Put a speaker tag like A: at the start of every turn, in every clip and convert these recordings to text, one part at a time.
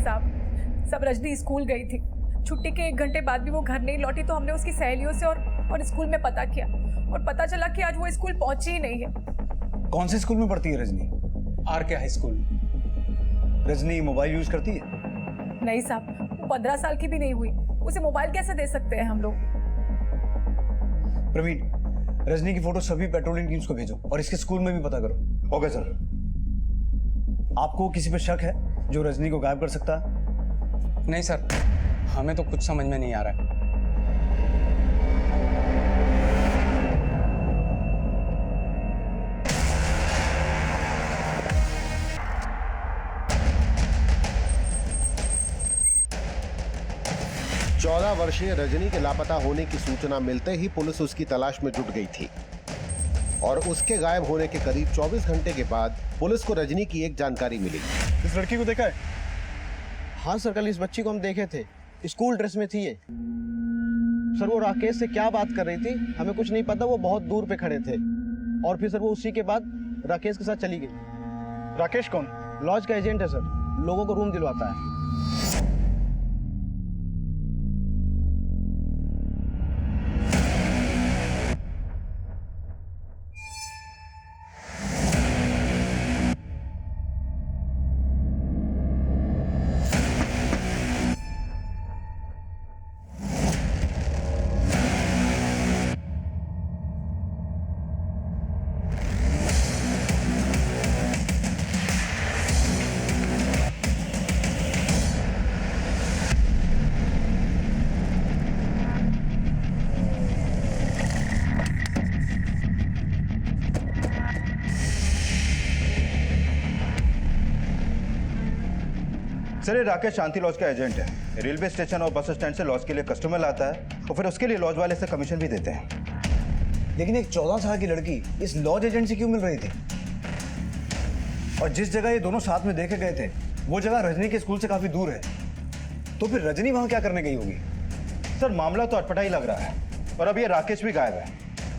A: साहब, सब रजनी स्कूल गई थी। छुट्टी के 1 घंटे बाद भी वो घर नहीं लौटी, तो हमने उसकी सहेलियों से और स्कूल में पता किया और पता चला कि आज वो स्कूल पहुंची ही नहीं है।
B: कौन से स्कूल में पढ़ती है Rajni?
C: RK high school.
B: Rajni mobile use करती है?
A: नहीं साहब, वो 15 साल की भी नहीं हुई, उसे मोबाइल कैसे दे सकते हैं हम लोग?
B: प्रवीण, रजनी की फोटो सभी पेट्रोलिंग टीम्स को भेजो और इसके स्कूल में भी पता करो।
D: Okay sir.
B: आपको किसी पे शक है जो रजनी को गायब कर सकता है?
C: नहीं सर, हमें तो कुछ समझ में नहीं आ रहा है।
E: चौदह वर्षीय रजनी के लापता होने की सूचना मिलते ही पुलिस उसकी तलाश में जुट गई थी और उसके गायब होने के करीब 24 घंटे के बाद पुलिस को रजनी की एक जानकारी मिली।
B: इस लड़की को देखा है?
F: हाँ सर, कल इस बच्ची को हम देखे थे, स्कूल ड्रेस में थी ये। सर वो राकेश से क्या बात कर रही थी हमें कुछ नहीं पता, वो बहुत दूर पे खड़े थे और फिर सर वो उसी के बाद राकेश के साथ चली गई।
B: राकेश कौन?
F: लॉज का एजेंट है सर, लोगों को रूम दिलवाता है।
D: सर, ये राकेश शांति लॉज का एजेंट है। रेलवे स्टेशन और बस स्टैंड से लॉज के लिए कस्टमर लाता है और फिर उसके लिए लॉज वाले से कमीशन भी देते हैं।
B: लेकिन एक 14 साल की लड़की इस लॉज एजेंट से क्यों मिल रही थी? और जिस जगह ये दोनों साथ में देखे गए थे वो जगह रजनी के स्कूल से काफी दूर है, तो फिर रजनी वहां क्या करने गई होगी?
D: सर, मामला तो अटपटा ही लग रहा है और अब ये राकेश भी गायब है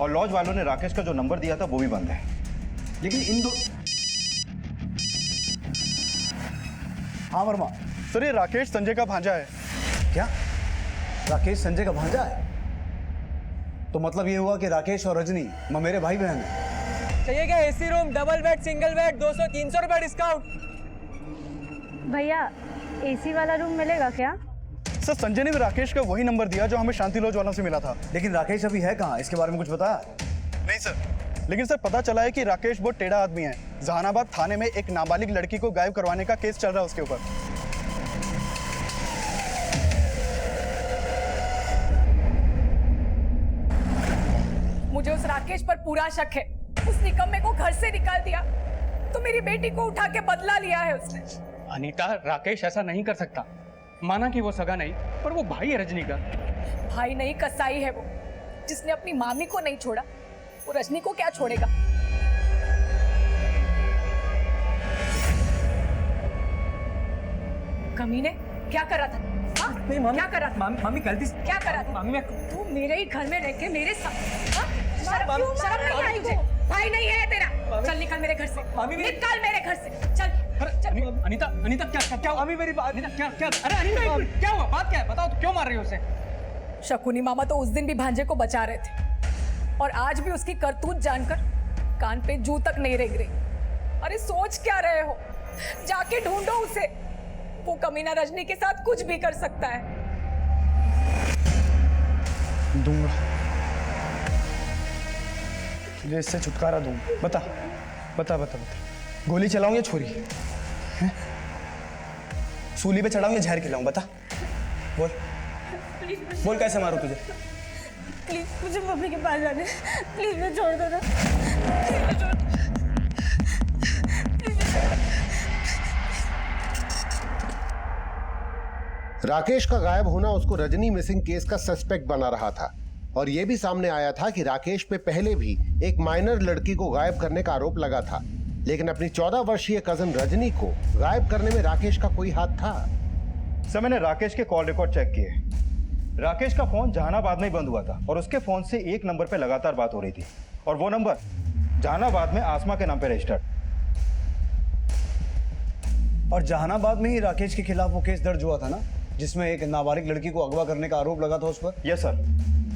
D: और लॉज वालों ने राकेश का जो नंबर दिया था वो भी बंद है।
B: लेकिन इन दो... हाँ वर्मा।
G: सर, ये राकेश संजय का भांजा है।
B: क्या? राकेश संजय का भांजा है? तो मतलब ये हुआ कि राकेश और रजनी मेरे भाई बहन हैं।
H: चाहिए क्या AC room, double bed, single bed, 200-300 रुपए डिस्काउंट।
I: भैया एसी वाला रूम मिलेगा क्या?
G: सर, संजय ने भी राकेश का वही नंबर दिया जो हमें शांति लॉज वालों से मिला था।
B: लेकिन राकेश अभी है कहाँ? इसके बारे में कुछ बताया?
G: नहीं सर, लेकिन सर पता चला है कि राकेश बहुत टेढ़ा आदमी है। जहानाबाद थाने में एक नाबालिग लड़की को गायब करवाने का केस चल रहा है उसके ऊपर।
A: मुझे उस राकेश पर पूरा शक है। उस निकम्मे को घर से निकाल दिया तो मेरी बेटी को उठा के बदला लिया है उसने।
C: अनीता, राकेश ऐसा नहीं कर सकता। माना कि वो सगा नहीं, पर वो भाई है रजनी का।
A: भाई नहीं, कसाई है वो। जिसने अपनी मामी को नहीं छोड़ा वो रजनी को क्या छोड़ेगा? कमीने, क्या कर रहा था? हाँ?
H: नहीं मामी,
A: क्या कर रहा था?
H: मामी गलती से
A: क्या कर रहा था?
H: मामी मैं
A: तू मेरे ही घर में रह के मेरे साथ, हाँ?
H: मामी,
A: शर्म नहीं आई तुझे? भाई नहीं है तेरा? चल निकल मेरे घर से।
H: मामी,
A: निकल मेरे घर से, चल।
C: अनीता, अनीता क्या
H: मामी मेरी बात।
C: अनीता क्या? अरे अनीता, क्या हुआ? बात क्या है? बताओ तो, क्यों मार रही हो उसे?
A: शकुनी मामा तो उस दिन भी भांजे को बचा रहे थे और आज भी उसकी करतूत जानकर कान पे जू तक नहीं रेंग रही। अरे सोच क्या रहे हो? जाके ढूंढो उसे। वो कमीना रजनी के साथ कुछ भी कर सकता है।
B: दूंगा, तुझे इससे छुटकारा दूंगा। बता बता बता बता, गोली चलाऊं या छुरी? सूली पे चढ़ाऊं या जहर खिलाऊं? बता, बोल बोल, कैसे मारूं तुझे?
I: प्लीज मुझे मम्मी के पास जाने, प्लीज मुझे छोड़ दो ना।
E: राकेश का गायब होना उसको रजनी मिसिंग केस का सस्पेक्ट बना रहा था और यह भी सामने आया था कि राकेश पे पहले भी एक माइनर लड़की को गायब करने का आरोप लगा था, लेकिन अपनी 14 वर्षीय कजन रजनी को गायब करने में राकेश का कोई हाथ था?
D: सर, मैंने राकेश के कॉल रिकॉर्ड चेक किए। राकेश का फोन जहानाबाद में ही बंद हुआ था और उसके फोन से एक नंबर पे लगातार बात हो रही थी और वो नंबर जहानाबाद में आसमा के नाम पे रजिस्टर्ड।
B: और जहानाबाद में ही राकेश के खिलाफ वो केस दर्ज हुआ था ना, जिसमें एक नाबालिग लड़की को अगवा करने का आरोप लगा था उस पर।
D: Yes sir.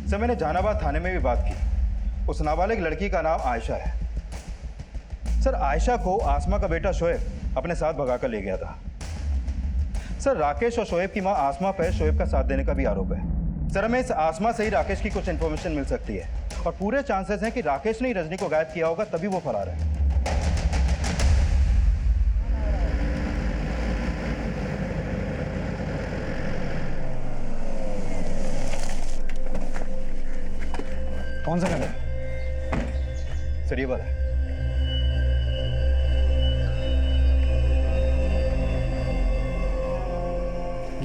D: सर मैंने जहानाबाद थाने में भी बात की। उस नाबालिग लड़की का नाम आयशा है। सर आयशा को आसमा का बेटा शोएब अपने साथ भगा कर ले गया था। सर राकेश और शोएब की मां आसमा पर शोएब का साथ देने का भी आरोप है। सर हमें इस आसमा से ही राकेश की कुछ इन्फॉर्मेशन मिल सकती है और पूरे चांसेस हैं कि राकेश ने ही रजनी को गायब किया होगा, तभी वो फरार है।
B: कौन सा कलर?
D: सर ये वाला है।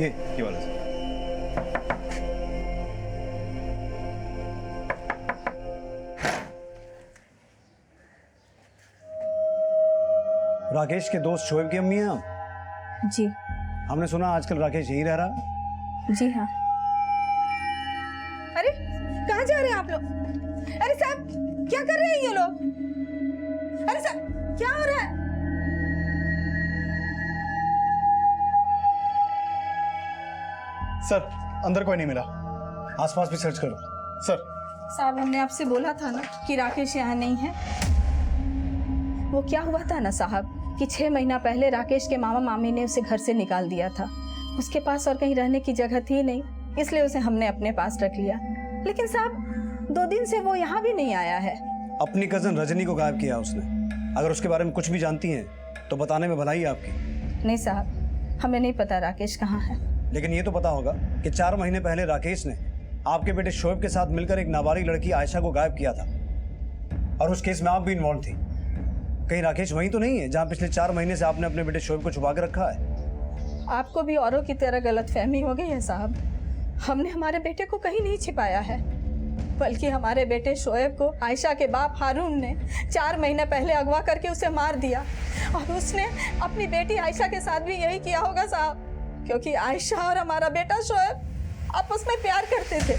D: ये वाला सर।
B: राकेश के दोस्त शोएब की अम्मी हैं आप?
A: जी
B: हमने सुना आजकल राकेश यहीं रह रहा।
A: जी हाँ।
J: अरे कहाँ जा रहे हैं आप लोग? अरे साहब क्या कर रहे हैं ये लोग? अरे साहब क्या हो रहा है?
G: सर अंदर कोई नहीं मिला।
B: आसपास भी सर्च करो।
G: सर
J: साहब हमने आपसे बोला था ना कि राकेश यहाँ नहीं है।
A: वो क्या हुआ था ना साहब कि 6 महीना पहले राकेश के मामा मामी ने उसे घर से निकाल दिया था। उसके पास और कहीं रहने की जगह थी नहीं, इसलिए उसे हमने अपने पास रख लिया। लेकिन साहब 2 दिन से वो यहाँ भी नहीं आया है।
B: अपनी कजन रजनी को गायब किया उसने। अगर उसके बारे में कुछ भी जानती हैं तो बताने में भलाई आपकी।
A: नहीं साहब, हमें नहीं पता राकेश कहाँ है।
B: लेकिन ये तो पता होगा कि 4 महीने पहले राकेश ने आपके बेटे शोएब के साथ मिलकर एक नाबालिग लड़की आयशा को गायब किया था और उस केस में आप भी इन्वॉल्व थी। कहीं राकेश वहीं तो नहीं है जहां पिछले 4 महीने से आपने अपने बेटे शोएब को छुपा के रखा है?
A: आपको भी औरों की तरह गलतफहमी हो गई है साहब। हमने हमारे बेटे को कहीं नहीं छिपाया है, बल्कि हमारे बेटे शोएब को आयशा के बाप हारून ने 4 महीने पहले अगवा करके उसे मार दिया। और उसने अपनी बेटी आयशा के साथ भी यही किया होगा साहब, क्योंकि आयशा और हमारा बेटा शोएब आपस में प्यार करते थे।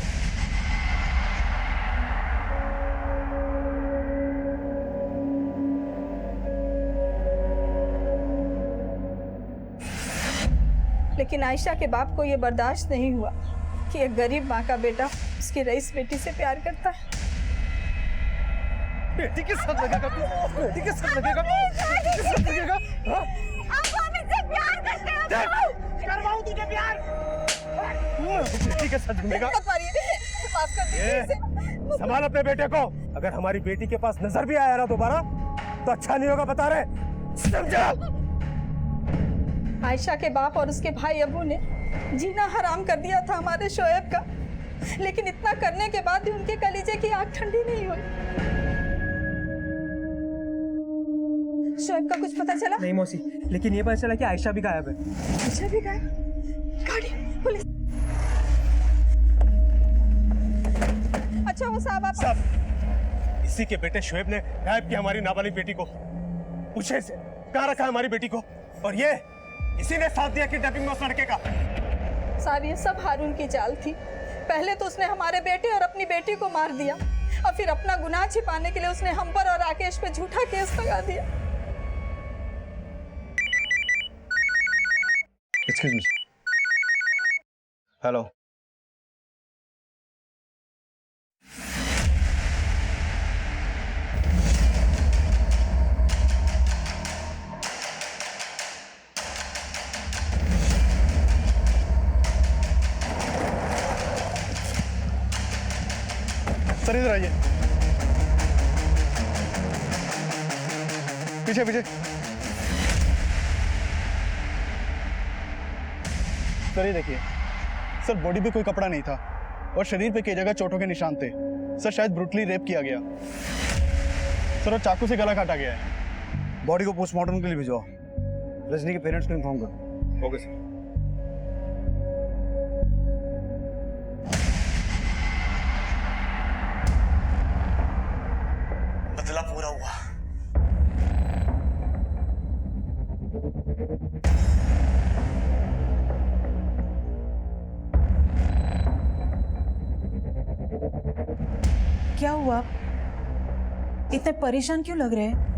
A: लेकिन आयशा के बाप को यह बर्दाश्त नहीं हुआ कि एक गरीब माँ का बेटा उसकी रईस बेटी से प्यार करता है।
F: बेटी के साथ लगेगा तू? बेटी के साथ लगेगा? बेटी के साथ लगेगा? हाँ?
J: आप हमसे प्यार करते हो?
F: करवाऊं तुझे प्यार? बेटी के साथ घूमेगा?
J: मत मारिए, माफ कर दीजिए।
F: संभाल अपने बेटे को। अगर हमारी बेटी के पास नजर भी आया ना दोबारा तो अच्छा नहीं होगा, बता रहे, समझा?
A: आयशा के बाप और उसके भाई अबू ने जीना हराम कर दिया था हमारे शोएब का, लेकिन इतना करने के बाद भी उनके कलीजे की आग ठंडी नहीं हुई। शोएब का कुछ पता चला?
H: नहीं मौसी, लेकिन ये पता चला कि आयशा भी गायब है।
A: आयशा भी गायब? गाड़ी, पुलिस। अच्छा वो साहब आप
F: इसी के बेटे शोएब ने गायब किया हमारी नाबालिग बेटी को। पूछे से कहाँ रखा है हमारी बेटी को? और ये इसी ने साथ दिया किडनैपिंग में उस लड़के का।
A: साहब ये सब हारून की चाल थी। पहले तो उसने हमारे बेटे और अपनी बेटी को मार दिया और फिर अपना गुनाह छिपाने के लिए उसने हम पर और राकेश पे झूठा केस लगा दिया।
B: Excuse me.
D: हेलो।
G: सर इधर आइए, पीछे पीछे। सर ये देखिए, सर बॉडी पे कोई कपड़ा नहीं था और शरीर पे कई जगह चोटों के निशान थे। सर शायद ब्रूटली रेप किया गया। सर और चाकू से गला काटा गया है।
B: बॉडी को पोस्टमार्टम के लिए भिजवाओ। रजनी के पेरेंट्स को इन्फॉर्म करो।
D: Okay sir.
F: बदला पूरा हुआ।
J: क्या हुआ? इतने परेशान क्यों लग रहे हैं?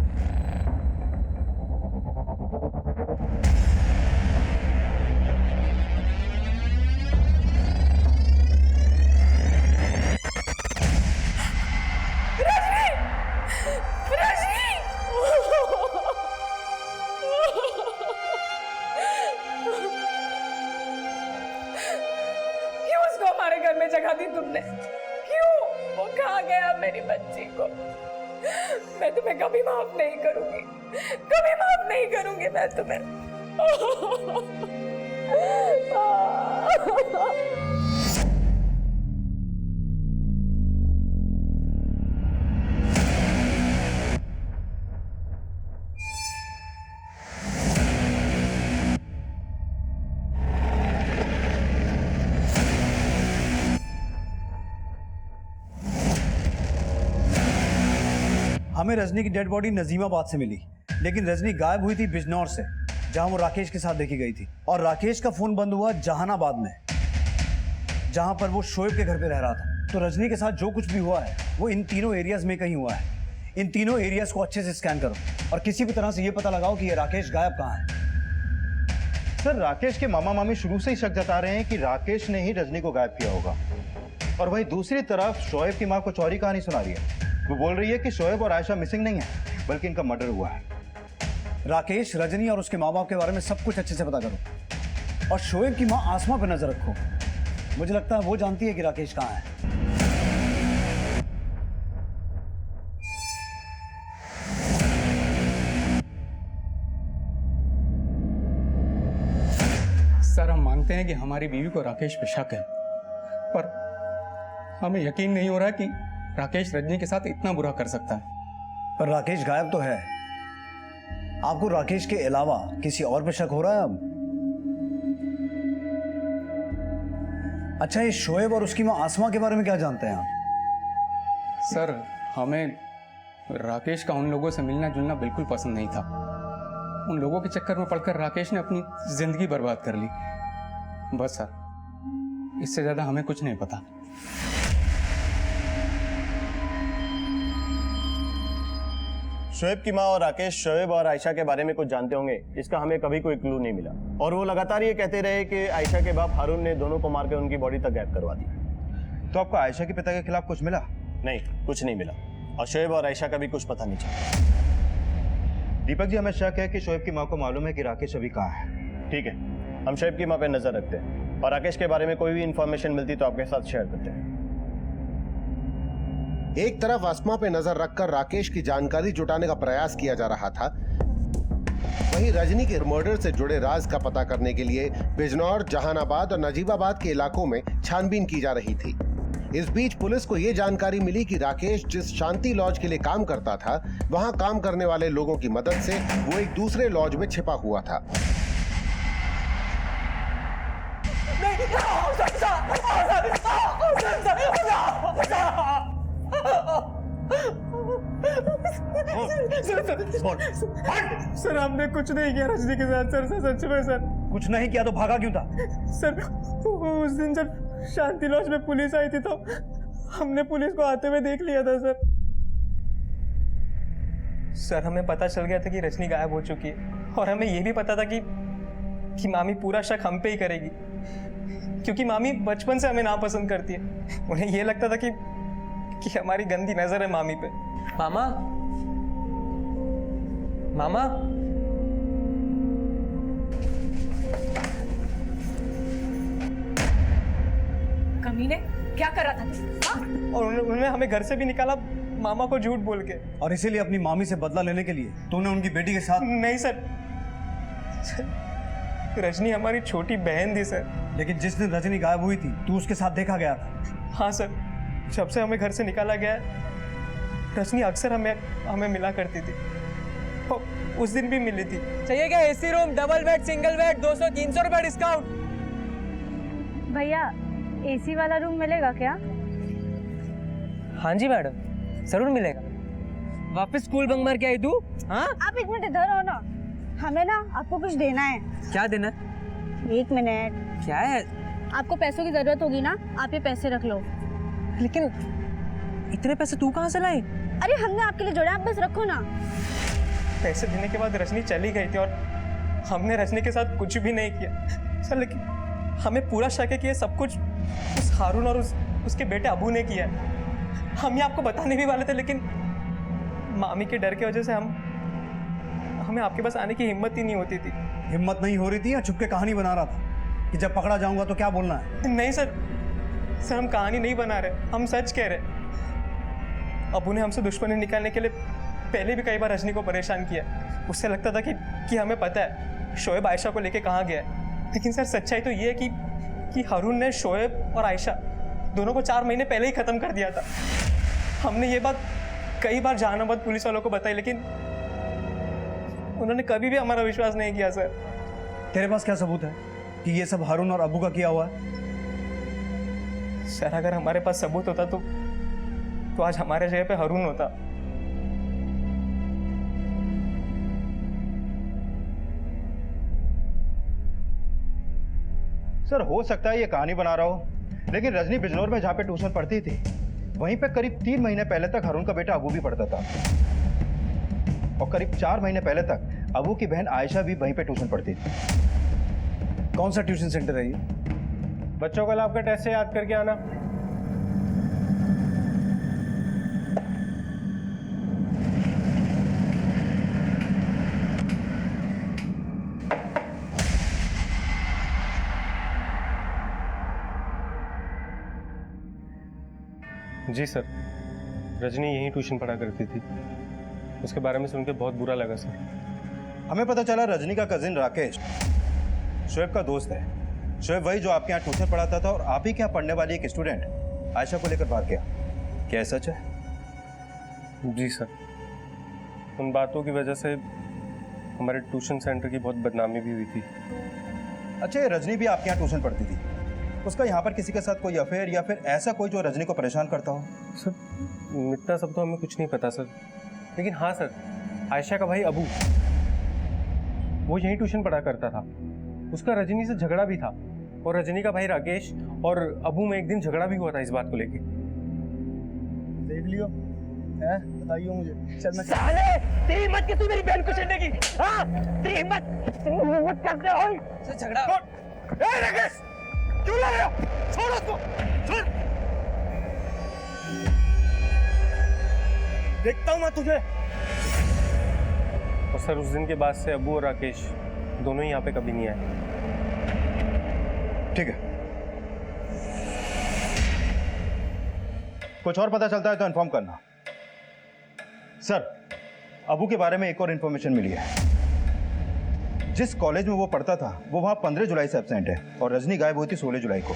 A: दी तुमने? क्यों? वो खा गया मेरी बच्ची को। मैं तुम्हें कभी माफ नहीं करूंगी, कभी माफ नहीं करूंगी मैं तुम्हें।
B: हमें रजनी की डेड बॉडी नजीमाबाद से मिली, लेकिन रजनी गायब हुई थी बिजनौर से, जहां वो राकेश के साथ देखी गई थी। और राकेश का फोन बंद हुआ जहानाबाद में, जहां पर वो शोएब के घर पे रह रहा था। तो रजनी के साथ जो कुछ भी हुआ है वो इन तीनों एरियाज में कहीं हुआ है। इन तीनों एरियाज को अच्छे से स्कैन करो और किसी भी तरह से ये पता लगाओ कि ये राकेश गायब कहाँ है।
D: सर राकेश के मामा मामी शुरू से ही शक जता रहे हैं कि राकेश ने ही रजनी को गायब किया होगा। और वहीं दूसरी तरफ शोएब की माँ को चौरी कहानी सुना रही है। वो बोल रही है कि शोएब और आयशा मिसिंग नहीं है, बल्कि इनका मर्डर हुआ है।
B: राकेश, रजनी और उसके माँ बाप के बारे में सब कुछ अच्छे से पता करो और शोएब की माँ आसमा पर नजर रखो। मुझे लगता है वो जानती है कि राकेश कहाँ है।
C: सर हम मानते हैं कि हमारी बीवी को राकेश पे शक है, पर हमें यकीन नहीं हो रहा कि राकेश रजनी के साथ इतना बुरा कर सकता है।
B: पर राकेश गायब तो है। आपको राकेश के अलावा किसी और पे शक हो रहा है अब? अच्छा, ये शोएब और उसकी मां आसमा के बारे में क्या जानते हैं आप?
C: सर हमें राकेश का उन लोगों से मिलना जुलना बिल्कुल पसंद नहीं था। उन लोगों के चक्कर में पड़कर राकेश ने अपनी जिंदगी बर्बाद कर ली। बस सर, इससे ज्यादा हमें कुछ नहीं पता।
F: शोएब की माँ और राकेश शोएब और आयशा के बारे में कुछ जानते होंगे, इसका हमें कभी कोई क्लू नहीं मिला। और वो लगातार ये कहते रहे कि आयशा के बाप हारून ने दोनों को मार के उनकी बॉडी तक गायब करवा दी।
D: तो आपको आयशा के पिता के खिलाफ कुछ मिला?
F: नहीं, कुछ नहीं मिला। और शोएब और आयशा का भी कुछ पता नहीं चला।
D: दीपक जी, हमें शक है कि शोएब की माँ को मालूम है कि राकेश अभी कहाँ है।
F: ठीक है, हम शोएब की माँ पे नजर रखते हैं और राकेश के बारे में कोई भी इंफॉर्मेशन मिलती तो आपके साथ शेयर करते हैं।
E: एक तरफ आसमा पे नजर रखकर राकेश की जानकारी जुटाने का प्रयास किया जा रहा था, वहीं रजनी के मर्डर से जुड़े राज का पता करने के लिए बिजनौर, जहानाबाद और नजीबाबाद के इलाकों में छानबीन की जा रही थी। इस बीच पुलिस को यह जानकारी मिली कि राकेश जिस शांति लॉज के लिए काम करता था, वहां काम करने वाले लोगों की मदद से वो एक दूसरे लॉज में छिपा हुआ था।
H: सर हमने कुछ नहीं किया रजनी के साथ। सर सच में सर
B: कुछ नहीं किया तो भागा क्यों था?
H: सर उस दिन जब शांति लॉज में पुलिस आई थी तो हमने पुलिस को आते हुए देख लिया था सर। सर हमें पता चल गया था कि रजनी गायब हो चुकी है और हमें यह भी पता था कि मामी पूरा शक हम पे ही करेगी, क्योंकि मामी बचपन से हमें नापसंद करती है। उन्हें यह लगता था कि हमारी गंदी नजर है मामी पे। मामा मामा
A: कमीने, क्या कर रहा था तू?
H: और उन्होंने हमें घर से भी निकाला मामा को झूठ बोल के।
B: और इसीलिए अपनी मामी से बदला लेने के लिए तूने उनकी बेटी के साथ?
H: नहीं सर, रजनी हमारी छोटी बहन थी सर।
B: लेकिन जिस दिन रजनी गायब हुई थी तू उसके साथ देखा गया था।
H: हाँ सर, जब से हमें घर से निकाला गया रजनी अक्सर हमें मिला करती थी। उस दिन भी मिली थी।
K: चाहिए क्या AC room, double bed, single bed, 200-300 रुपए डिस्काउंट।
I: भैया एसी वाला रूम मिलेगा क्या?
K: हाँ जी मैडम, जरूर मिलेगा। वापस स्कूल बंक मार के आई तू? हाँ,
J: आप एक मिनट इधर हो ना, हमें ना आपको कुछ देना है।
K: क्या देना?
J: एक मिनट।
K: क्या है?
J: आपको पैसों की जरूरत होगी ना, आप ये पैसे रख लो।
K: लेकिन इतने पैसे तू कहाँ से लाई?
J: अरे हमने आपके लिए जोड़े, आप बस रखो ना।
H: पैसे देने के बाद रजनी चली गई थी और हमने रजनी के साथ कुछ भी नहीं किया सर। लेकिन हमें पूरा शक है कि ये सब कुछ उस हारून और उसके बेटे अबू ने किया है। हम ये आपको बताने भी वाले थे, लेकिन मामी के डर की वजह से हमें आपके पास आने की हिम्मत ही नहीं होती थी।
B: हिम्मत नहीं हो रही थी या छुप के कहानी बना रहा था कि जब पकड़ा जाऊंगा तो क्या बोलना है?
H: नहीं सर, सर हम कहानी नहीं बना रहे, हम सच कह रहे। अबू ने हमसे दुश्मनी निकालने के लिए पहले भी कई बार रजनी को परेशान किया। उससे लगता था कि हमें पता है शोएब आयशा को लेके कहाँ गया है, लेकिन सर सच्चाई तो ये है कि हारून ने शोएब और आयशा दोनों को 4 महीने पहले ही ख़त्म कर दिया था। हमने ये बात कई बार जहानाबाद पुलिस वालों को बताई, लेकिन उन्होंने कभी भी हमारा विश्वास नहीं किया। सर
B: तेरे पास क्या सबूत है कि ये सब हारून और अबू का किया हुआ है?
H: सर अगर हमारे पास सबूत होता तो आज हमारे जगह पे हारून होता।
D: सर हो सकता है ये कहानी बना रहा हो, लेकिन रजनी बिजनौर में जहाँ पे ट्यूशन पढ़ती थी वहीं पे करीब 3 महीने पहले तक हारून का बेटा अबू भी पढ़ता था, और करीब 4 महीने पहले तक अबू की बहन आयशा भी वहीं पे ट्यूशन पढ़ती थी।
B: कौन सा ट्यूशन सेंटर है ये?
K: बच्चों कल आपका टेस्ट से याद करके आना।
L: जी सर, रजनी यहीं ट्यूशन पढ़ा करती थी। उसके बारे में सुन के बहुत बुरा लगा सर।
D: हमें पता चला रजनी का कजिन राकेश शोएब का दोस्त है। शोएब वही जो आपके यहाँ ट्यूशन पढ़ाता था और आप ही के यहाँ पढ़ने वाली एक स्टूडेंट आयशा को लेकर भाग गया। क्या ये सच है?
L: जी सर, उन बातों की वजह से हमारे ट्यूशन सेंटर की बहुत बदनामी भी हुई थी।
D: अच्छा, ये रजनी भी आपके यहाँ ट्यूशन पढ़ती थी, उसका यहाँ पर किसी के साथ कोई अफेयर या फिर ऐसा कोई जो रजनी को परेशान करता हो?
L: सर इतना सब तो हमें कुछ नहीं पता सर, लेकिन हाँ सर, आयशा का भाई अबू वो यहीं ट्यूशन पढ़ा करता था। उसका रजनी से झगड़ा भी था, और रजनी का भाई राकेश और अबू में एक दिन झगड़ा भी हुआ था इस बात को लेके।
G: देख लियो है, बताइए मुझे। चल मैं
K: साले तेरी हिम्मत कैसी मेरी बहन को छेड़ने की? हाँ तेरी हिम्मत कैसे हुई?
H: झगड़ा
K: ए राकेश, क्यों ला रहे हो? छोड़ उसको, छोड़। देखता हूँ मैं तुझे।
L: और सर उस दिन के बाद से अबू और राकेश दोनों ही यहाँ पे कभी नहीं आए।
D: ठीक है, कुछ और पता चलता है तो इन्फॉर्म करना। सर, अबू के बारे में एक और इन्फॉर्मेशन मिली है। जिस कॉलेज में वो पढ़ता था वो वहाँ 15 जुलाई से एब्सेंट है, और रजनी गायब हुई थी 16 जुलाई को,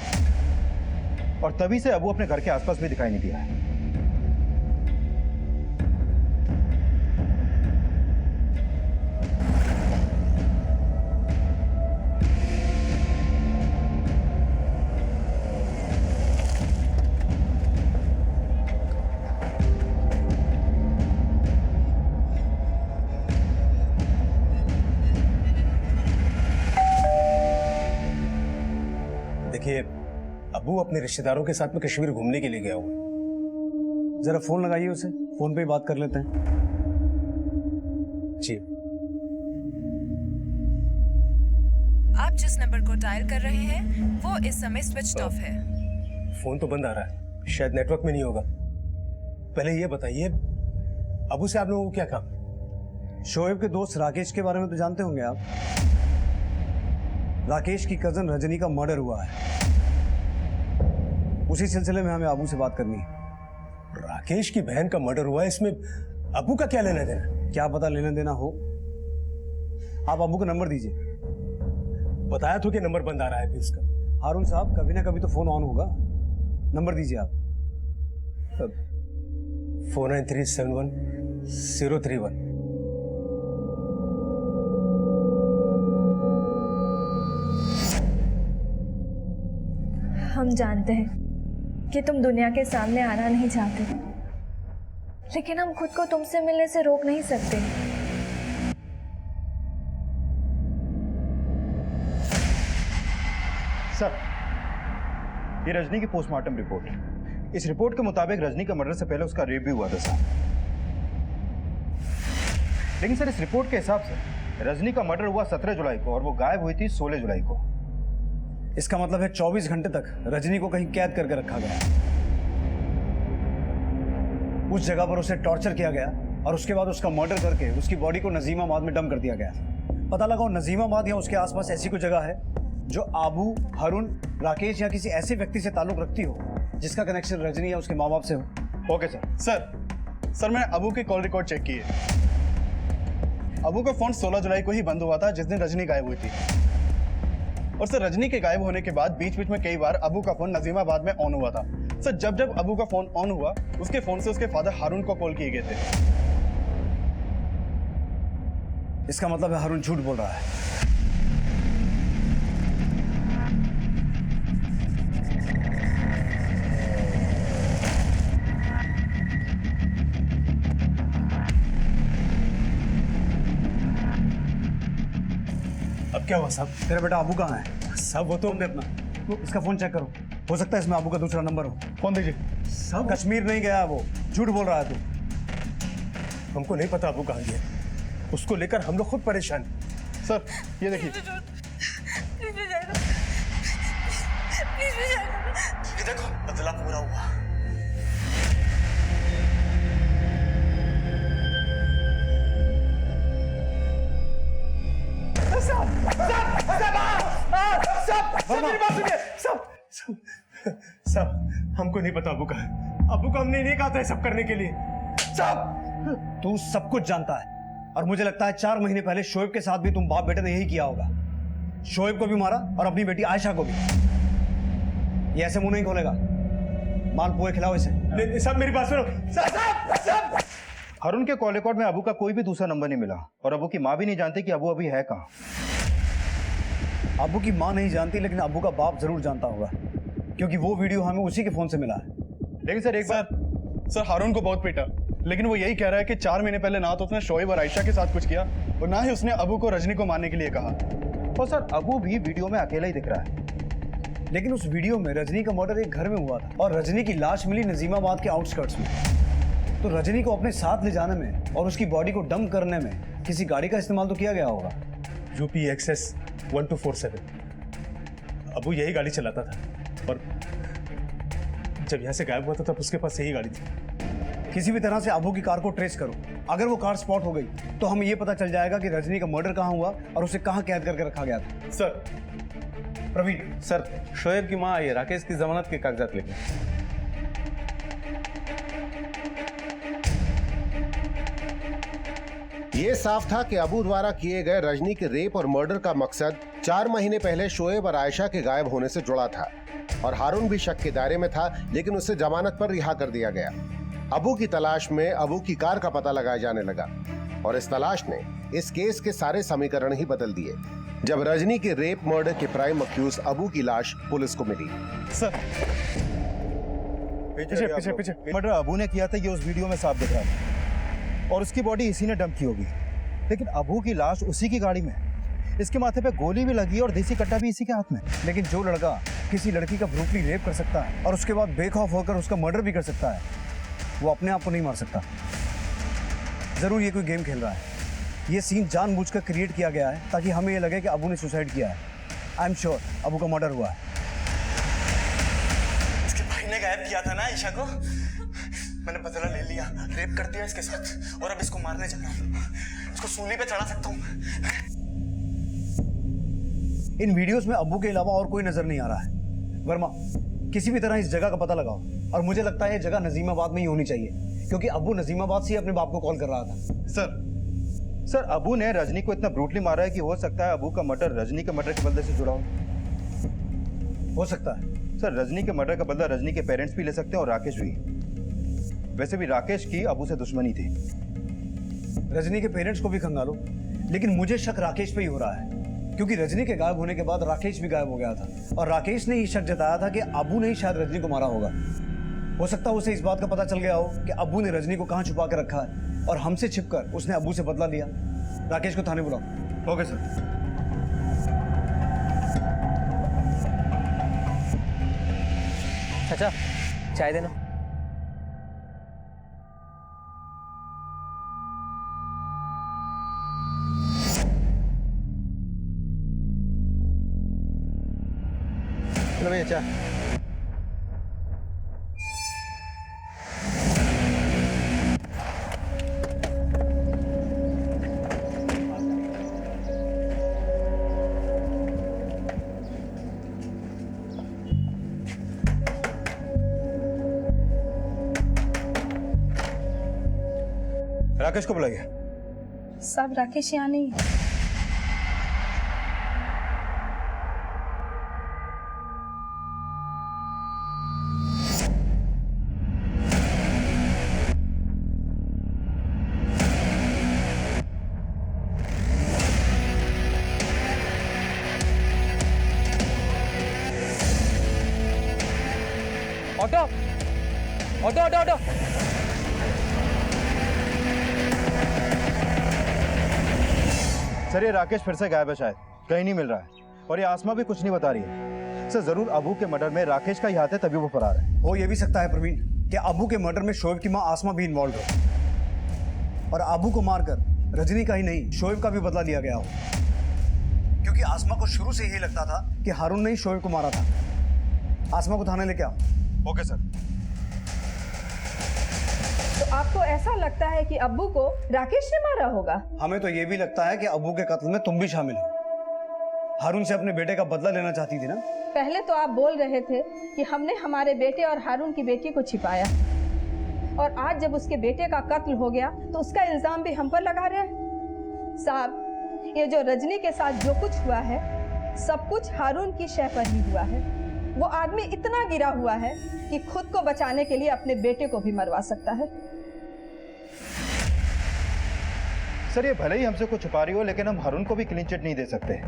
D: और तभी से अबू अपने घर के आसपास भी दिखाई नहीं दिया है।
B: देखिए, अबू अपने रिश्तेदारों के साथ में कश्मीर घूमने के लिए गया हुआ। जरा फोन लगाइए उसे, फोन पे ही बात कर लेते हैं। जी।
M: आप जिस नंबर को डायल कर रहे हैं वो इस समय स्विच ऑफ है।
B: फोन तो बंद आ रहा है, शायद नेटवर्क में नहीं होगा। पहले ये बताइए, अबू से आप लोगों को क्या काम? शोएब के दोस्त राकेश के बारे में तो जानते होंगे आप। राकेश की कजन रजनी का मर्डर हुआ है, उसी सिलसिले में हमें अबू से बात करनी है। राकेश की बहन का मर्डर हुआ है, इसमें अबू का क्या लेना देना? क्या पता लेना देना हो। आप अबू का नंबर दीजिए। बताया तो कि नंबर बंद आ रहा है इसका। हारून साहब, कभी ना कभी तो फोन ऑन होगा। नंबर दीजिए आप। 49371031।
I: हम जानते हैं कि तुम दुनिया के सामने आना नहीं चाहते, लेकिन हम खुद को तुमसे मिलने से रोक नहीं सकते।
D: सर, ये रजनी की पोस्टमार्टम रिपोर्ट। इस रिपोर्ट के मुताबिक रजनी का मर्डर से पहले उसका रेप भी हुआ था सर। लेकिन सर, इस रिपोर्ट के हिसाब से रजनी का मर्डर हुआ 17 जुलाई को और वो गायब हुई थी 16 जुलाई को। इसका मतलब है 24 घंटे तक रजनी को कहीं कैद करके रखा गया। उस जगह पर उसे टॉर्चर किया गया और उसके बाद उसका मर्डर करके उसकी बॉडी को नजीमाबाद में डंप कर दिया गया। पता लगा नजीमाबाद या उसके आसपास ऐसी कोई जगह है जो आबू, हारून, राकेश या किसी ऐसे व्यक्ति से ताल्लुक रखती हो
B: जिसका कनेक्शन रजनी या उसके माँ बाप से हो।
D: Okay sir.
G: सर मैंने अबू के कॉल रिकॉर्ड चेक किए। अबू का फोन 16 जुलाई को ही बंद हुआ था, जिस दिन रजनी गायब हुई थी। और सर रजनी के गायब होने के बाद बीच बीच में कई बार अबू का फोन नजीमाबाद में ऑन हुआ था। सर जब जब अबू का फोन ऑन हुआ, उसके फोन से उसके फादर हारून को कॉल किए गए थे।
B: इसका मतलब है हारून झूठ बोल रहा है।
G: अब क्या हुआ साहब?
B: तेरा बेटा अबू कहाँ है?
G: साहब वो तो
B: दे अपना, इसका फोन चेक करो, हो सकता है इसमें अबू का दूसरा नंबर हो।
G: फोन दीजिए।
B: सब कश्मीर नहीं गया वो, झूठ बोल रहा है तू।
G: हमको नहीं पता अबू कहाँ गया, उसको लेकर हम लोग खुद परेशान हैं। सर ये देखिए, ये देखो बदला पूरा हुआ। सब हमको नहीं पता अबू का है। अबू को हमने नहीं कहा था ये सब करने के लिए। सब
B: तू सब कुछ जानता है और मुझे लगता है 4 महीने पहले शोएब के साथ भी तुम बाप बेटे ने यही किया होगा। शोएब को भी मारा और अपनी बेटी आयशा को भी। ये ऐसे मुंह नहीं खोलेगा। मालपुए खिलाओ इसे।
G: सब मेरी बात सुनो। सब
D: हारून के कॉल रिकॉर्ड में अबू का कोई भी दूसरा नंबर नहीं मिला और अबू की माँ भी नहीं जानती कि अबू अभी है कहाँ।
B: अबू की माँ नहीं जानती, लेकिन अबू का बाप जरूर जानता होगा, क्योंकि वो वीडियो हमें उसी के फोन से मिला है।
D: लेकिन सर एक बार
G: सर हारून को बहुत पीटा, लेकिन वो यही कह रहा है कि 4 महीने पहले ना तो उसने शोएब और आयशा के साथ कुछ किया और ना ही उसने अबू को रजनी को मारने के लिए कहा।
D: और सर अबू भी वीडियो में अकेला ही दिख रहा है।
B: लेकिन उस वीडियो में रजनी का मर्डर एक घर में हुआ था और रजनी की लाश मिली नजीमाबाद के आउटस्कर्ट्स में। तो रजनी को अपने साथ ले जाने में और उसकी बॉडी को डंप करने में किसी गाड़ी का इस्तेमाल तो किया गया होगा।
G: यूपी एक्सेस 1247 अबू यही गाड़ी चलाता था और जब यहाँ से गायब हुआ था तब उसके पास यही गाड़ी थी।
B: किसी भी तरह से अबू की कार को ट्रेस करो। अगर वो कार स्पॉट हो गई तो हमें ये पता चल जाएगा कि रजनी का मर्डर कहाँ हुआ और उसे कहाँ कैद करके रखा गया था।
G: सर
B: प्रवीण
L: सर शोएब की माँ आई है राकेश की जमानत के कागजात लेकर।
E: ये साफ था कि अबू द्वारा किए गए रजनी के रेप और मर्डर का मकसद 4 महीने पहले शोएब और आयशा के गायब होने से जुड़ा था और हारून भी शक के दायरे में था, लेकिन उसे जमानत पर रिहा कर दिया गया। अबू की तलाश में अबू की कार का पता लगाया जाने लगा और इस तलाश ने इस केस के सारे समीकरण ही बदल दिए जब रजनी के रेप मर्डर के प्राइम अक्यूज अबू की लाश पुलिस को मिली।
G: सर
D: पीछे पीछे मर्डर अबू ने किया था, ये उस वीडियो में साफ दिख रहा था और उसकी बॉडी इसी ने डंप की होगी। लेकिन अबू की लाश उसी की गाड़ी में, इसके माथे पे गोली भी लगी और देसी कट्टा भी इसी के हाथ में।
B: लेकिन जो लड़का किसी लड़की का ब्रूटली रेप कर सकता है और उसके बाद बेखौफ होकर उसका मर्डर भी कर सकता है, वो अपने आप को नहीं मार सकता। जरूर ये कोई गेम खेल रहा है। ये सीन जानबूझकर क्रिएट किया गया है ताकि हमें ये लगे कि अबू ने सुसाइड किया है। आई एम श्योर अबू का मर्डर हुआ है।
G: इसके भाई ने गायब किया था ना आयशा को, मैंने बदला ले लिया, रेप कर दिया इसके साथ और अब इसको मारने जा रहा हूँ। इसको सूली पे चढ़ा सकता हूँ।
B: इन वीडियोस में अब्बू के अलावा और कोई नजर नहीं आ रहा है। वर्मा, किसी भी तरह इस जगह का पता लगाओ और मुझे लगता है ये जगह नजीमाबाद में ही होनी चाहिए, क्योंकि अब्बू नजीमाबाद से ही अपने बाप को कॉल कर रहा था।
D: सर अबू ने रजनी को इतना ब्रूटली मारा है कि हो सकता है अबू का मर्डर रजनी के मर्डर के बदले से जुड़ा हो
B: सकता है।
D: सर रजनी के मर्डर का बदला रजनी के पेरेंट्स भी ले सकते हैं और राकेश भी। वैसे भी राकेश की अबू से दुश्मनी थी।
B: रजनी के पेरेंट्स को भी खंगालो, लेकिन मुझे शक राकेश पे ही हो रहा है, क्योंकि रजनी के गायब होने के बाद राकेश भी गायब हो गया था और राकेश ने ही शक जताया था कि अबू ने ही शायद रजनी को मारा होगा। हो सकता है उसे इस बात का पता चल गया हो कि अबू ने रजनी को कहाँ छुपा के रखा है और हमसे छिपकर उसने अबू से बदला लिया। राकेश को थाने बुलाओ।
D: Okay sir.
H: चाचा चाय देना।
F: चलो भैया चाय।
D: राकेश को बुलाइए।
J: सब राकेश यहाँ नहीं है।
H: Auto auto auto auto
D: sir ये राकेश फिर से गायब है, शायद कहीं नहीं मिल रहा है। और ये आसमा भी कुछ नहीं बता रही है। सर जरूर अबू के मर्डर में राकेश का ही हाथ है, तभी वो फरार है।
B: हो ये भी सकता है प्रवीण कि अबू के मर्डर में शोएब की मां आसमा भी इन्वॉल्व हो और अबू को मारकर रजनी का ही नहीं शोएब का भी बदला लिया गया हो, क्योंकि आसमा को शुरू से यही लगता था कि हारून ने ही शोएब को मारा था। आसमा को थाने लेके आओ।
D: Okay sir.
J: तो आपको ऐसा लगता है कि अब्बू को राकेश ने मारा होगा?
B: हमें तो ये भी लगता है कि अबू के कत्ल में तुम भी शामिल हो। हारून से अपने बेटे का बदला लेना चाहती थी ना?
J: पहले तो आप बोल रहे थे कि हमने हमारे बेटे और हारून की बेटी को छिपाया, और आज जब उसके बेटे का कत्ल हो गया तो उसका इल्जाम भी हम पर लगा रहे हैं। साहब, ये जो रजनी के साथ जो कुछ हुआ है सब कुछ हारून की शय पर ही हुआ है। वो आदमी इतना गिरा हुआ है कि खुद को बचाने के लिए अपने बेटे को भी मरवा सकता है।
D: सर ये भले ही हमसे कुछ छुपा रही हो, लेकिन हम हारून को भी क्लीन चिट नहीं दे सकते,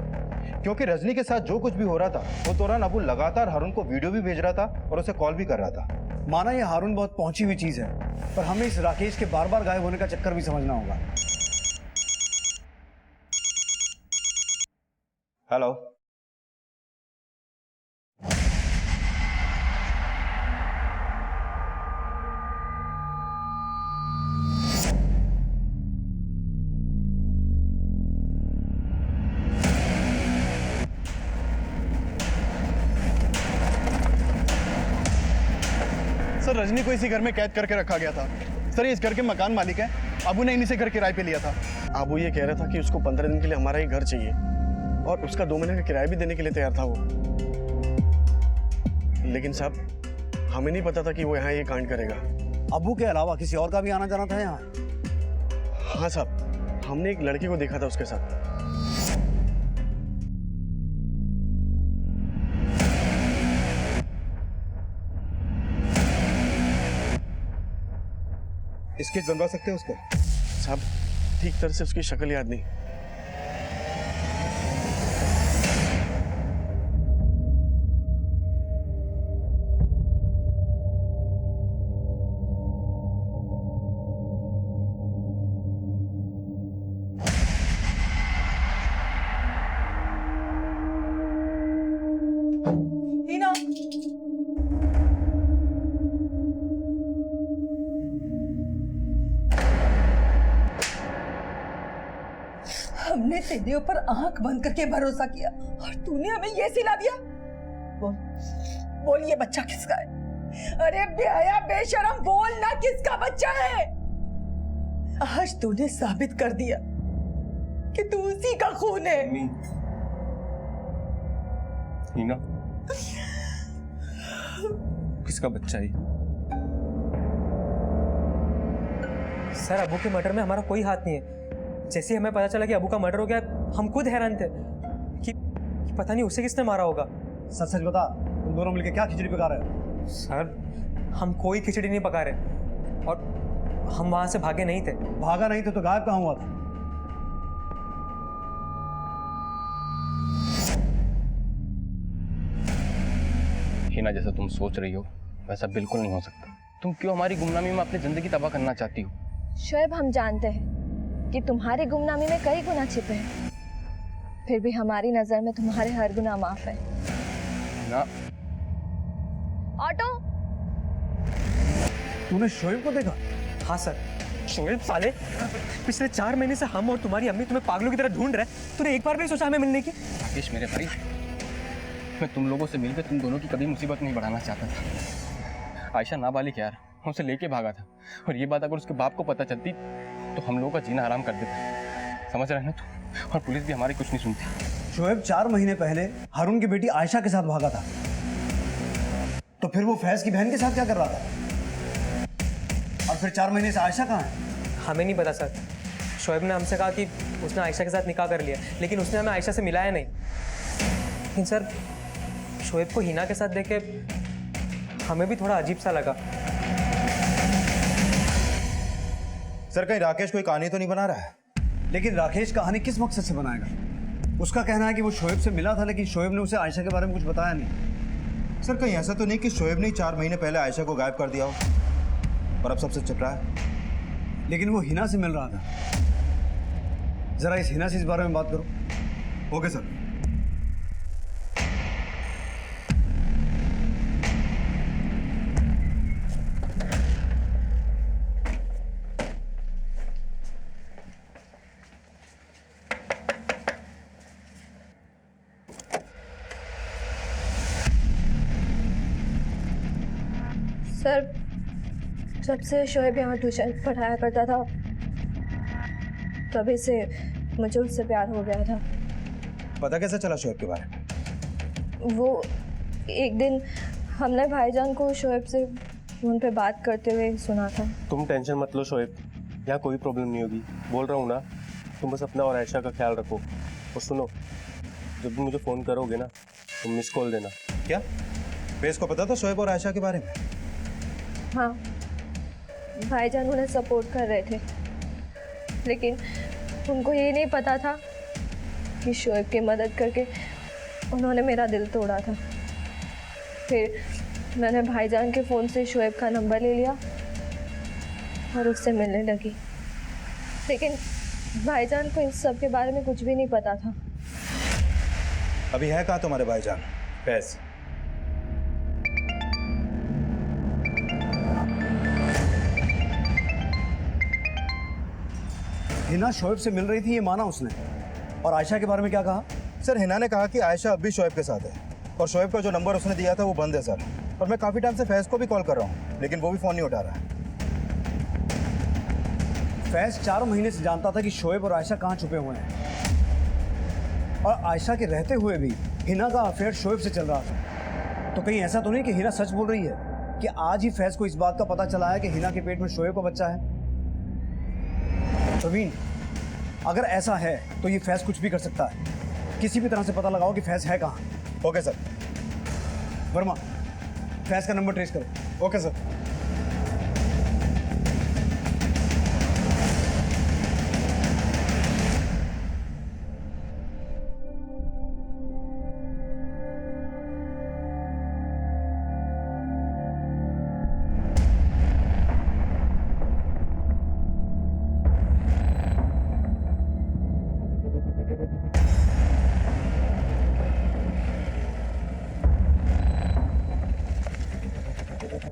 D: क्योंकि रजनी के साथ जो कुछ भी हो रहा था उस दौरान अबू लगातार हारून को वीडियो भी भेज रहा था और उसे कॉल भी कर रहा था।
B: माना ये हारून बहुत पहुंची हुई चीज है, पर हमें इस राकेश के बार बार गायब होने का चक्कर भी समझना होगा।
D: हेलो।
G: सर रजनी को इसी घर में कैद करके रखा गया था। सर ये इस घर के मकान मालिक हैं। अबू ने इन्हीं से घर किराए पे लिया था।
F: अबू ये कह रहा था कि उसको 15 दिन के लिए हमारा ही घर चाहिए और उसका 2 महीने का किराया भी देने के लिए तैयार था वो। लेकिन साहब हमें नहीं पता था कि वो यहाँ ये कांड करेगा।
B: अबू के अलावा किसी और का भी आना जाना था यहाँ?
F: हाँ साहब, हमने एक लड़की को देखा था उसके साथ।
D: स्केच बनवा सकते हैं उसको?
F: साहब ठीक तरह से उसकी शक्ल याद नहीं।
J: हीना, हमने तेरे ऊपर आंख बंद करके भरोसा किया और तूने हमें ये सिला दिया। बोल बोल, ये बच्चा किसका है? अरे बेहया बेशरम, बोल ना किसका बच्चा है? आज तूने साबित कर दिया कि तू उसी का खून है।
L: हीना, किसका बच्चा है?
H: सर अबू के मर्डर में हमारा कोई हाथ नहीं है। जैसे ही हमें पता चला कि अबू का मर्डर हो गया हम खुद हैरान थे कि पता नहीं उसे किसने मारा होगा।
B: सच सच बता, तुम दोनों मिलकर क्या खिचड़ी पका रहे हो?
H: सर हम कोई खिचड़ी नहीं पका रहे और हम वहां से भागे नहीं थे।
B: भागा नहीं थे तो गायब कहाँ हुआ था?
C: हिना, जैसा तुम सोच रही हो वैसा बिल्कुल नहीं हो सकता। तुम क्यों हमारी गुमनामी में अपनी जिंदगी तबाह करना चाहती हो?
I: शोएब, हम जानते हैं कि तुम्हारी गुमनामी में कई गुनाह छिपे हैं, फिर भी हमारी नजर में तुम्हारे हर गुनाह माफ है।
C: ना।
I: ऑटो,
B: तूने शोएब को देखा?
H: हाँ सर। शोएब साले, पिछले 4 महीने से हम और तुम्हारी अम्मी तुम्हें पागलों की तरह ढूंढ रहे हैं। तूने एक बार भी सोचा हमें मिलने की?
C: राकेश मेरे भाई, मैं तुम लोगों से मिलकर तुम दोनों की कभी मुसीबत नहीं बढ़ाना चाहता था। आयशा नाबालिग यार, मैं उसे लेके भागा था और ये बात अगर उसके बाप को पता चलती तो हम लोगों का जीना आराम कर देता। समझ रहे हैं ना तुम? और पुलिस भी हमारी कुछ नहीं सुनती।
B: शोएब 4 महीने पहले हारून की बेटी आयशा के साथ भागा था, तो फिर वो फैज की बहन के साथ क्या कर रहा था? और फिर 4 महीने से आयशा कहाँ है?
H: हमें नहीं पता सर। शोएब ने हमसे कहा कि उसने आयशा के साथ निकाह कर लिया, लेकिन उसने हमें आयशा से मिलाया नहीं। लेकिन सर शोएब को हिना के साथ देख के हमें भी थोड़ा अजीब सा लगा।
D: सर कहीं राकेश कोई कहानी तो नहीं बना रहा है?
B: लेकिन राकेश कहानी किस मकसद से बनाएगा? उसका कहना है कि वो शोएब से मिला था, लेकिन शोएब ने उसे आयशा के बारे में कुछ बताया नहीं।
D: सर कहीं ऐसा तो नहीं कि शोएब ने 4 महीने पहले आयशा को गायब कर दिया हो और अब सबसे छिप रहा है?
B: लेकिन वो हिना से मिल रहा था। जरा इस हिना से इस बारे में बात करो।
D: Okay sir.
I: सर जब से शोएब यहाँ ट्यूशन पढ़ाया करता था तभी से मुझे उससे प्यार हो गया था।
D: पता कैसे चला शोएब के बारे में?
I: वो एक दिन हमने भाईजान को शोएब से फोन पे बात करते हुए सुना था।
L: तुम टेंशन मत लो शोएब, यहाँ कोई प्रॉब्लम नहीं होगी। बोल रहा हूँ ना, तुम बस अपना और आयशा का ख्याल रखो। और सुनो, जब भी मुझे फ़ोन करोगे ना तुम मिस कॉल देना।
D: क्या बेस को पता था शोएब और आयशा के बारे में?
I: हाँ, भाईजान उन्हें सपोर्ट कर रहे थे, लेकिन उनको ये नहीं पता था कि शोएब की मदद करके उन्होंने मेरा दिल तोड़ा था। फिर मैंने भाईजान के फ़ोन से शोएब का नंबर ले लिया और उससे मिलने लगी, लेकिन भाईजान को इन सब के बारे में कुछ भी नहीं पता था।
D: अभी है कहाँ तुम्हारे भाईजान? फैज।
B: हिना शोएब से मिल रही थी, ये माना उसने। और आयशा के बारे में क्या कहा?
D: सर हिना ने कहा कि आयशा अब भी शोएब के साथ है और शोएब का जो नंबर उसने दिया था वो बंद है सर। और मैं काफ़ी टाइम से फैज को भी कॉल कर रहा हूँ, लेकिन वो भी फ़ोन नहीं उठा रहा है।
B: फैज 4 महीने से जानता था कि शोएब और आयशा कहाँ छुपे हुए हैं, और आयशा के रहते हुए भी हिना का अफेयर शोएब से चल रहा था। तो कहीं ऐसा तो नहीं कि हिना सच बोल रही है कि आज ही फैज को इस बात का पता चला है कि हिना के पेट में शोएब का बच्चा है? प्रवीण, अगर ऐसा है तो ये फैज कुछ भी कर सकता है। किसी भी तरह से पता लगाओ कि फैज है कहाँ।
D: Okay sir.
B: वर्मा, फैज का नंबर ट्रेस करो।
D: Okay sir.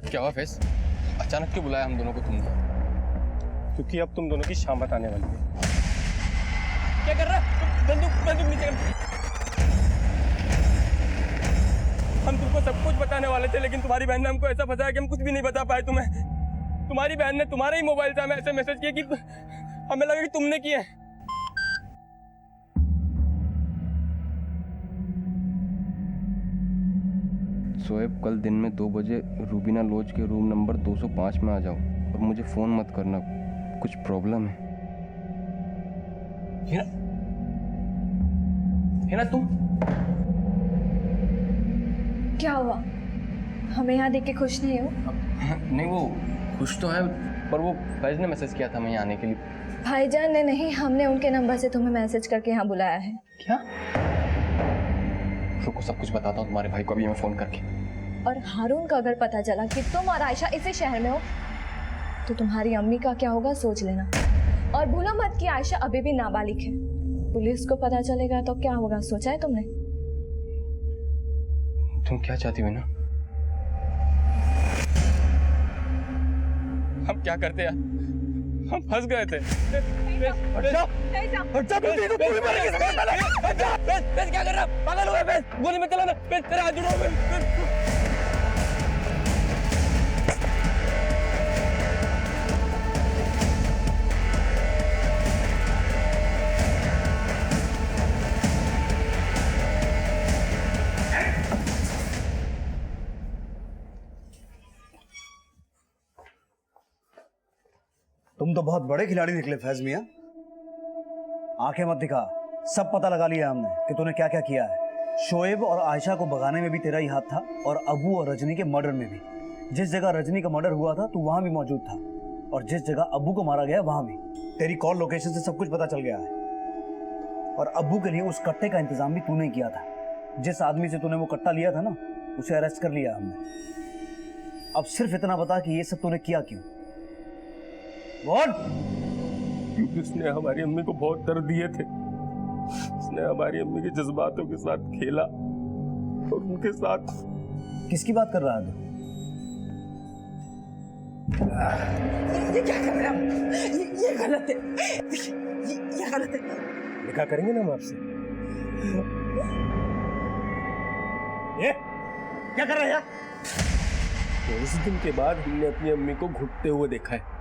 C: क्या हुआ फैज? अचानक क्यों बुलाया हम दोनों को तुमने?
L: क्योंकि अब तुम दोनों की शामत आने वाली है।
H: क्या कर रहा है? बंदूक नीचे कर। हम तुमको सब कुछ बताने वाले थे, लेकिन तुम्हारी बहन ने हमको ऐसा फंसाया कि हम कुछ भी नहीं बता पाए तुम्हें। तुम्हारी बहन ने तुम्हारे ही मोबाइल से हमें ऐसे मैसेज किए कि हमें लगा कि तुमने किए।
C: शोएब, कल दिन में 2 बजे रूबीना लॉज के रूम नंबर 205 में आ जाओ और मुझे फ़ोन मत करना, कुछ प्रॉब्लम है।
H: हिना तुम
I: क्या हुआ? हमें यहाँ देख के खुश नहीं हो?
C: नहीं, वो खुश तो है, पर वो फैज ने मैसेज किया था मैं यहाँ आने के लिए।
I: भाईजान ने नहीं, हमने उनके नंबर से तुम्हें मैसेज करके यहाँ बुलाया है।
C: क्या? रुको, सब कुछ बताता हूँ तुम्हारे भाई को अभी मैं फ़ोन करके।
I: और हारून का अगर पता चला कि तुम और आयशा इसी शहर में हो तो तुम्हारी अम्मी का क्या होगा सोच लेना। और भूलो मत कि आयशा अभी भी नाबालिग है। पुलिस को पता चलेगा तो क्या होगा, सोचा है तुमने?
C: तुम क्या चाहती हो ना?
H: हम क्या करते यार? हम फंस गए थे। क्या कर रहा? पागल हो गया? गोली में चलाना। तेरा हाथ जोड़ो।
B: तुम तो बहुत बड़े खिलाड़ी निकले फैज मियां। आंखें मत दिखा, सब पता लगा लिया हमने कि तूने क्या क्या किया है। शोएब और आयशा को भगाने में भी तेरा ही हाथ था, और अबू और रजनी के मर्डर में भी। जिस जगह रजनी का मर्डर हुआ था तू वहां भी मौजूद था, और जिस जगह अबू को मारा गया वहां भी। तेरी कॉल लोकेशन से सब कुछ पता चल गया है। और अबू के लिए उस कट्टे का इंतजाम भी तूने किया था। जिस आदमी से तूने वो कट्टा लिया था ना, उसे अरेस्ट कर लिया हमने। अब सिर्फ इतना बता कि ये सब तूने किया क्यों? बोल।
L: क्योंकि उसने हमारी अम्मी को बहुत दर्द दिए थे। उसने हमारी अम्मी के जज्बातों के साथ खेला और उनके साथ।
B: किसकी बात कर रहा है तू?
K: ये क्या कर रहे हो? ये गलत है। ये गलत है।
L: लिखा करेंगे ना हम आपसे।
K: ये क्या कर रहे हैं?
L: उस दिन के बाद हमने अपनी अम्मी को घुटते हुए देखा है।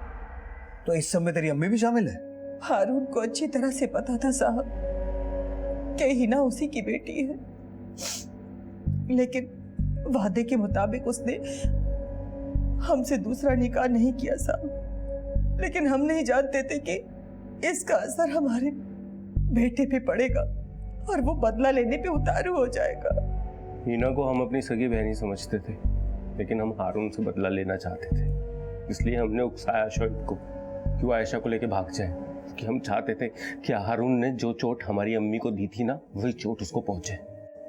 B: तो इस सब में तेरी अम्मी भी शामिल है?
K: हारून को अच्छी तरह से पता था साहब कि हिना उसी की बेटी है, लेकिन वादे के मुताबिक उसने हमसे दूसरा निकाह नहीं किया साहब। लेकिन हम नहीं जानते थे कि इसका असर हमारे बेटे पे पड़ेगा और वो बदला लेने पे उतारू हो जाएगा।
L: हिना को हम अपनी सगी बहनी समझते थे, लेकिन हम हारून से बदला लेना चाहते थे। इसलिए हमने उकसाया शोएब को कि वो आयशा को लेके भाग जाए, कि हम चाहते थे कि हारून ने जो चोट हमारी अम्मी को दी थी ना, वही चोट उसको पहुंचे।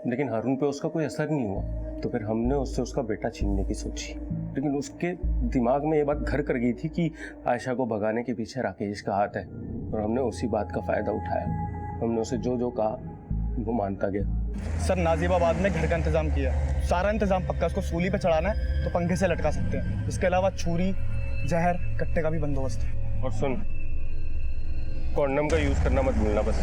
L: लेकिन हारून पे उसका कोई असर नहीं हुआ, तो फिर हमने उससे उसका बेटा छीनने की सोची। लेकिन उसके दिमाग में ये बात घर कर गई थी कि आयशा को भगाने के पीछे राकेश का हाथ है, और हमने उसी बात का फायदा उठाया। हमने उसे जो जो कहा वो मानता गया।
G: सर नाजिबाबाद में घर का इंतजाम किया, सारा इंतजाम पक्का। उसको सूली पे चढ़ाना है तो पंखे से लटका सकते हैं। इसके अलावा छुरी, जहर, कट्टे का भी बंदोबस्त है।
L: और सुन, कॉन्डम का यूज करना मत भूलना बस।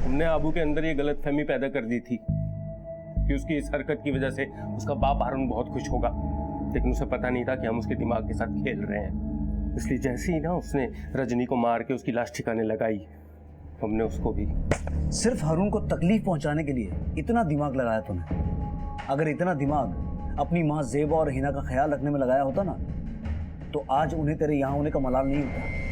L: हमने आबू के अंदर ये गलतफहमी पैदा कर दी थी कि उसकी इस हरकत की वजह से उसका बाप हारून बहुत खुश होगा, लेकिन उसे पता नहीं था कि हम उसके दिमाग के साथ खेल रहे हैं। इसलिए जैसे ही ना उसने रजनी को मार के उसकी लाश ठिकाने लगाई, हमने उसको भी।
B: सिर्फ हारून को तकलीफ पहुंचाने के लिए इतना दिमाग लगाया तूने। अगर इतना दिमाग अपनी माँ ज़ेबा और हिना का ख्याल रखने में लगाया होता ना, तो आज उन्हें तेरे यहाँ होने का मलाल नहीं होता।